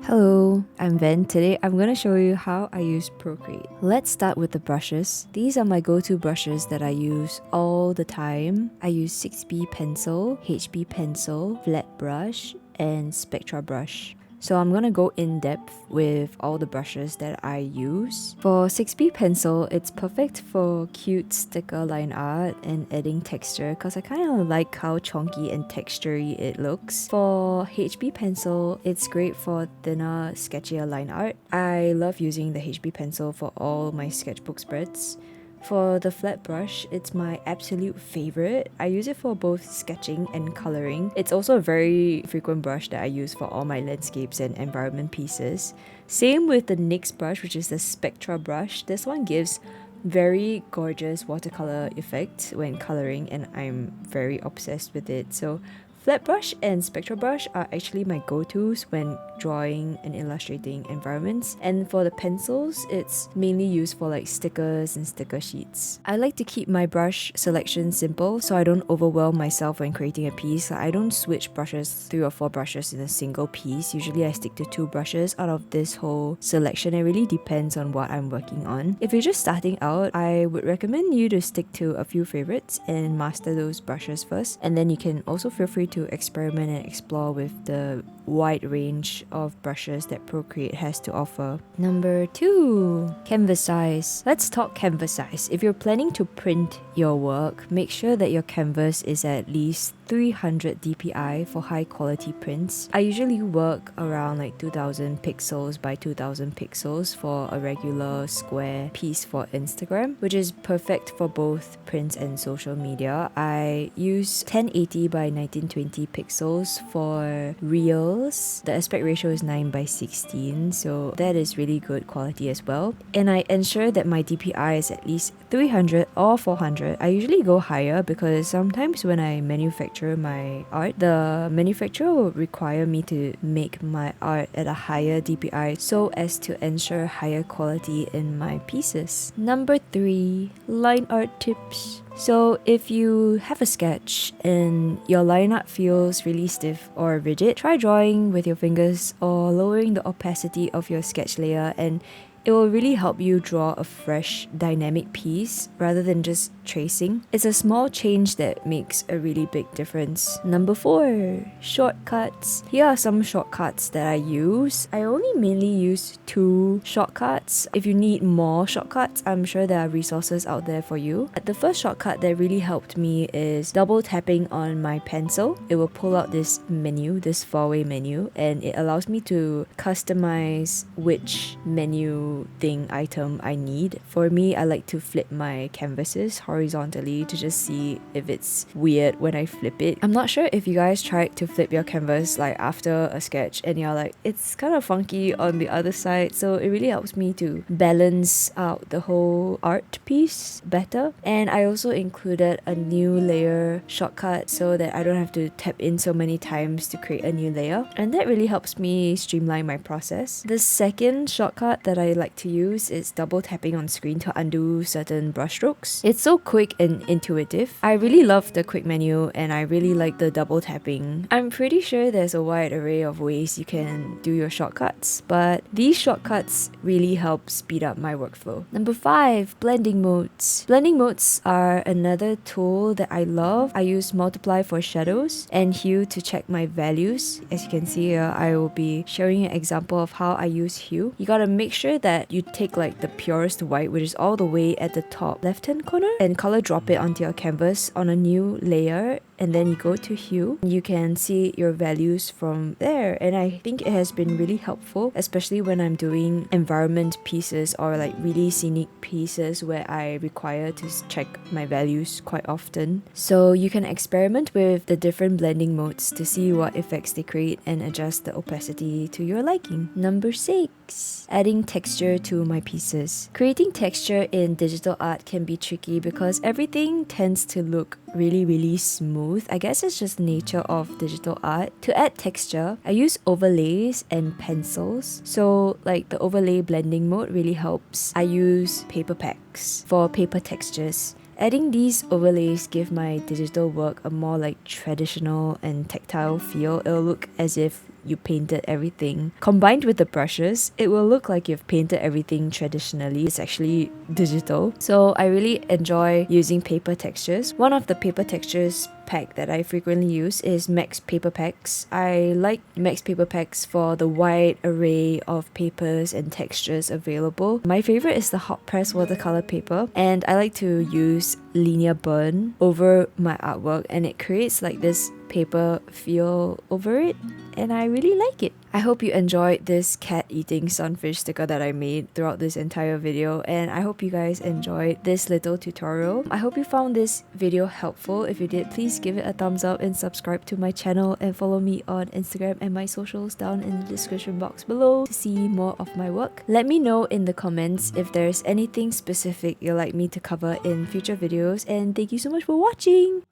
Hello, I'm Ben. Today I'm going to show you how I use Procreate. Let's start with the brushes. These are my go-to brushes that I use all the time. I use 6B pencil, HB pencil, flat brush, and Spectra brush. So I'm gonna go in depth with all the brushes that I use. For 6B pencil, it's perfect for cute sticker line art and adding texture because I kind of like how chunky and textury it looks. For HB pencil, it's great for thinner, sketchier line art. I love using the HB pencil for all my sketchbook spreads. For the flat brush, it's my absolute favorite. I use it for both sketching and coloring. It's also a very frequent brush that I use for all my landscapes and environment pieces. Same with the next brush, which is the Spectra brush. This one gives very gorgeous watercolor effect when coloring, and I'm very obsessed with it. So flat brush and spectral brush are actually my go-tos when drawing and illustrating environments. And for the pencils, it's mainly used for like stickers and sticker sheets. I like to keep my brush selection simple so I don't overwhelm myself when creating a piece. I don't switch brushes, 3 or 4 brushes in a single piece. Usually I stick to 2 brushes out of this whole selection. It really depends on what I'm working on. If you're just starting out, I would recommend you to stick to a few favorites and master those brushes first. And then you can also feel free to experiment and explore with the wide range of brushes that Procreate has to offer. Number 2, canvas size. Let's talk canvas size. If you're planning to print your work, make sure that your canvas is at least 300 dpi for high quality prints. I usually work around like 2000 pixels by 2000 pixels for a regular square piece for Instagram, which is perfect for both prints and social media. I use 1080 by 1920 pixels for reels. The aspect ratio is 9 by 16, so that is really good quality as well. And I ensure that my DPI is at least 300 or 400. I usually go higher because sometimes when I manufacture my art, the manufacturer will require me to make my art at a higher DPI so as to ensure higher quality in my pieces. Number 3, line art tips. So if you have a sketch and your line art feels really stiff or rigid, try drawing with your fingers or lowering the opacity of your sketch layer, and it will really help you draw a fresh, dynamic piece rather than just tracing. It's a small change that makes a really big difference. Number 4, shortcuts. Here are some shortcuts that I use. I only mainly use 2 shortcuts. If you need more shortcuts, I'm sure there are resources out there for you. The first shortcut that really helped me is double tapping on my pencil. It will pull out this menu, this 4-way menu, and it allows me to customize which menu item I need. For me, I like to flip my canvases horizontally to just see if it's weird when I flip it. I'm not sure if you guys tried to flip your canvas like after a sketch and you're like, it's kind of funky on the other side, so it really helps me to balance out the whole art piece better. And I also included a new layer shortcut so that I don't have to tap in so many times to create a new layer, and that really helps me streamline my process. The second shortcut that I like to use is double tapping on screen to undo certain brushstrokes. It's so quick and intuitive. I really love the quick menu and I really like the double tapping. I'm pretty sure there's a wide array of ways you can do your shortcuts, but these shortcuts really help speed up my workflow. Number 5, blending modes. Blending modes are another tool that I love. I use multiply for shadows and hue to check my values. As you can see here, I will be showing an example of how I use hue. You gotta make sure that you take like the purest white, which is all the way at the top left hand corner, and color drop it onto your canvas on a new layer, and then you go to hue. You can see your values from there, and I think it has been really helpful, especially when I'm doing environment pieces or like really scenic pieces where I require to check my values quite often. So you can experiment with the different blending modes to see what effects they create and adjust the opacity to your liking. Number 6, adding texture to my pieces. Creating texture in digital art can be tricky because everything tends to look really smooth. I guess it's just the nature of digital art. To add texture, I use overlays and pencils. So like the overlay blending mode really helps. I use paper packs for paper textures. Adding these overlays give my digital work a more like traditional and tactile feel. It'll look as if you painted everything. Combined with the brushes, it will look like you've painted everything traditionally. It's actually digital. So I really enjoy using paper textures. One of the paper textures pack that I frequently use is Max Paper Packs. I like Max Paper Packs for the wide array of papers and textures available. My favorite is the hot press watercolor paper, and I like to use linear burn over my artwork, and it creates like this paper feel over it, and I really like it. I hope you enjoyed this cat eating sunfish sticker that I made throughout this entire video, and I hope you guys enjoyed this little tutorial. I hope you found this video helpful. If you did, please give it a thumbs up and subscribe to my channel, and follow me on Instagram and my socials down in the description box below to see more of my work. Let me know in the comments if there's anything specific you'd like me to cover in future videos, and thank you so much for watching!